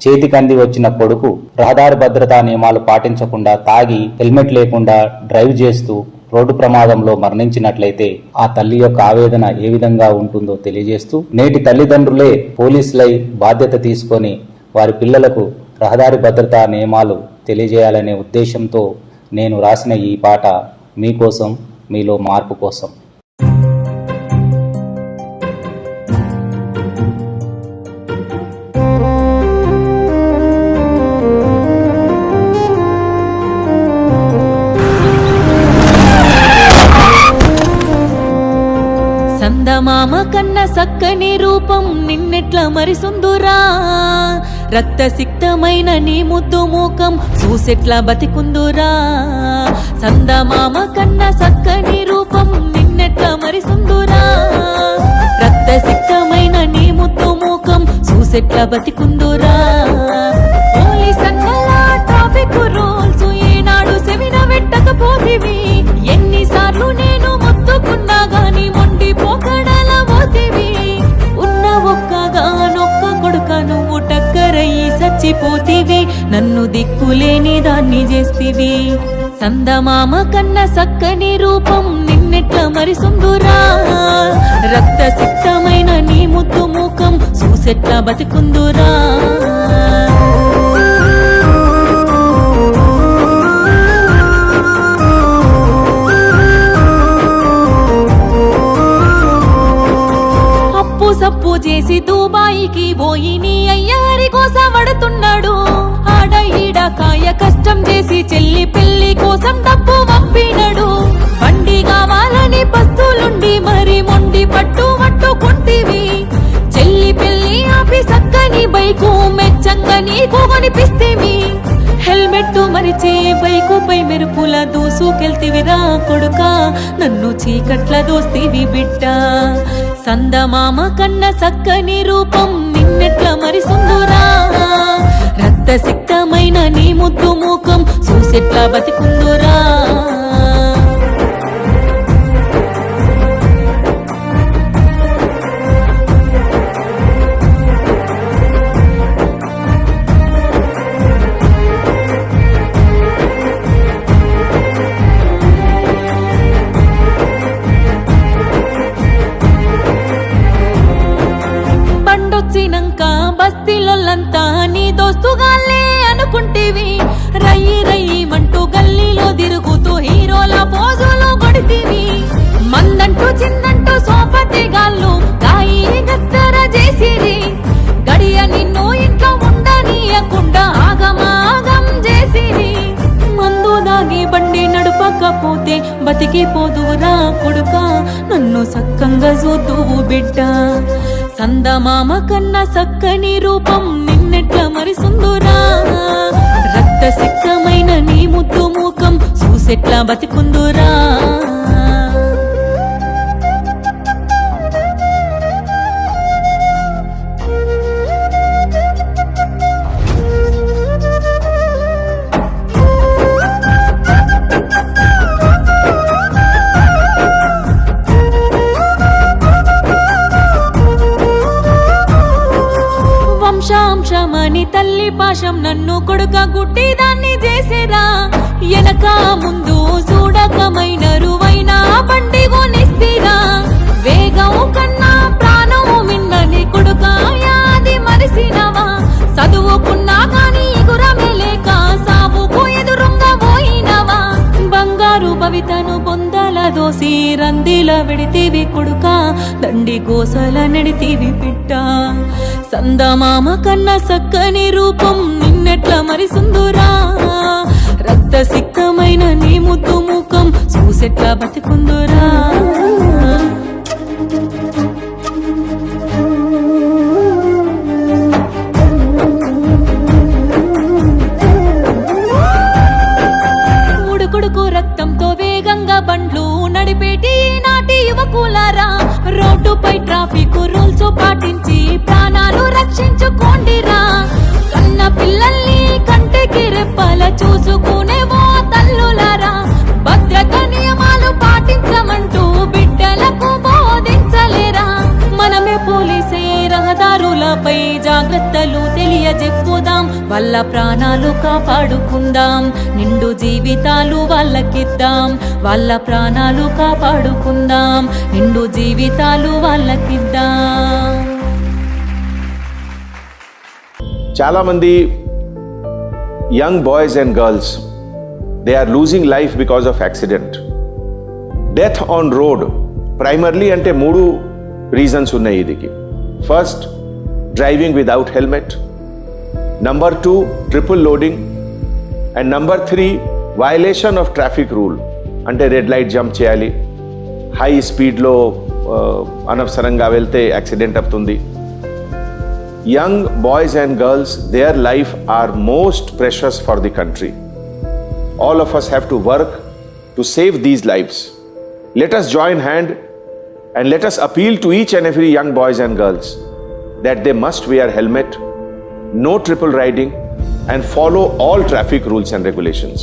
చేతికంది వచ్చిన కొడుకు రహదారి భద్రతా నియమాలు పాటించకుండా తాగి హెల్మెట్ లేకుండా డ్రైవ్ చేస్తూ రోడ్డు ప్రమాదంలో మరణించినట్లయితే ఆ తల్లి యొక్క ఆవేదన ఏ విధంగా ఉంటుందో తెలియజేస్తూ నేటి తల్లిదండ్రులే పోలీసులై బాధ్యత తీసుకొని వారి పిల్లలకు రహదారి భద్రతా నియమాలు తెలియజేయాలనే ఉద్దేశంతో నేను రాసిన ఈ పాట మీకోసం, మీలో మార్పు కోసం. సందమామ కన్న సక్కని రూపం నిన్నెట్ల మరిసుందురా, రక్తసిక్తమైన నీ ముద్దు మూకం చూసెట్లా బతికుందురా. సందమామ కన్న సక్కని రూపం నిన్నెట్ల మరిసుందురా, రక్తసిక్తమైన నీ ముద్దు మూకం చూసెట్లా బతికుందురా. పోలీసన్నల ట్రాఫిక్ రూల్స్ ఏనాడు సెమిన పెట్టకపోతివి, ఎన్నిసార్లు నేను మొత్తుకున్నా గాని మొండి పోకడల పోతివి. ఉన్న ఒక్కగానొక్క కొడుక నువ్వు టక్కరయ్యి చచ్చిపోతివి, నన్ను దిక్కులేని దాన్ని చేస్తివి. సందమామ కన్న సక్కని రూపం నిన్నెట్ల మరిసుందురా, రక్తసిక్తమైన నీ ముద్దు మూకం చూసెట్లా బతికుందురా. సప్పు చేసి దుబాయికి పోయి నీ అయ్యారి కోసం పడుతున్నాడు. ఆడ ఈడ కాయ కష్టం చేసి చెల్లి పెళ్లి కోసం డబ్బు పంపినడు. బండి కావాలని పస్తులుండి మరి మొండి పట్టుకుంటివి. చెల్లి పెళ్లి ఆపి సక్కని బైకు మెచ్చంగా నీకు కొనిపిస్తేవి. హెల్మెట్ మరిచే బైకుపై మెరుపుల దూసుకెళ్తివిరా కొడుక, నన్ను చీకట్ల దోస్తివి బిడ్డ. సందమామ కన్న సక్కని రూపం నిన్నెట్ల మరిసుందురా, రక్తసిక్తమైన నీ ముద్దు మూకం చూసెట్లా బతికుందురా. బండొచ్చినంక బస్తీలోళ్ళంతా నీ దోస్తుగాళ్ళే అనుకుంటేవి. రయ్యి రయ్యి మంటూ గల్లీలో తిరుగుతూ హీరోల పోజులు కొడితివి. మందంటూ చిందంటూ సోపతి గాళ్ళు కాయి గత్తర చేసిరి. గడియ నిన్ను ఇంట్లో ఉండనీయకుండా ఆగమాగం చేసిరి. మందు దాగి బండి నడుపకపోతే బతికిపోదువురా కొడుక, నన్ను సక్కంగా చూతువు బిడ్డ. సందమామ కన్న సక్కని రూపం నిన్నెట్ల మరిసుందురా, రక్తసిక్తమైన నీ ముద్దు మూకం చూసెట్లా బతికుందురా. వంశాంశమని తల్లి పాశం నన్ను కొడుక గుడ్డి దాన్ని చేసేరా. ఎనక ముందు చూడకమైన రువైన బండి కొనిస్తిరా. వేగం కన్నా ప్రాణం మిన్నని కొడుక యాది మరిసినవా. చదువుకున్నా గాని ఎగురమే లేక సావుకు ఎదురుంగా పోయినవా. బంగారు భవితను పొందల దోసి రందిల వెడితివి కొడుక, దండి కోసల నెడితివి బిడ్డ. సందమామ కన్న సక్కని రూపం నిన్నెట్ల మరిసుందురా, రక్తసిక్తమైన నీ ముద్దు మూకం చూసెట్లా బతికుందురా. ఉడుకుడుకు రక్తంతో వేగంగా బండ్లు నడిపేటి నాటి యువకులారా, రోడ్డుపై ట్రాఫిక్ రూల్స్ పాటించి ప్రాణాలు రక్షించుకోండిరా. కన్న పిల్లల్ని కంటికి రెప్పల చూసుకునే ఓ తల్లులారా, భద్రత నియమాలు పాటించమంటూ బిడ్డలకు బోధించలేరా. మనమే పోలీసే రహదారి రహదారులపై జాగ్రత్తలు తెలియజెప్పుదాం, వాళ్ళ ప్రాణాలు కాపాడుకుందాం, నిండు జీవితాలు వాళ్ళకిద్దాం, వాళ్ళ ప్రాణాలు కాపాడుకుందాం, నిండు జీవితాలు వాళ్ళకిద్దాం. చాలా మంది young boys and girls they are losing life because of accident. Death on road primarily అంటే 3 రీజన్స్ ఉన్నాయి ఇదికి. First, driving without helmet. Number 2, triple loading. And number 3, violation of traffic rule, అంటే రెడ్ లైట్ జంప్ చేయాలి, high స్పీడ్లో అనవసరంగా వెళ్తే accident అవుతుంది. Young boys and girls, their life are most precious for the country. All of us have to work to save these lives. Let us join hand and let us appeal to each and every young boys and girls that they must wear helmet, no triple riding, and follow all traffic rules and regulations.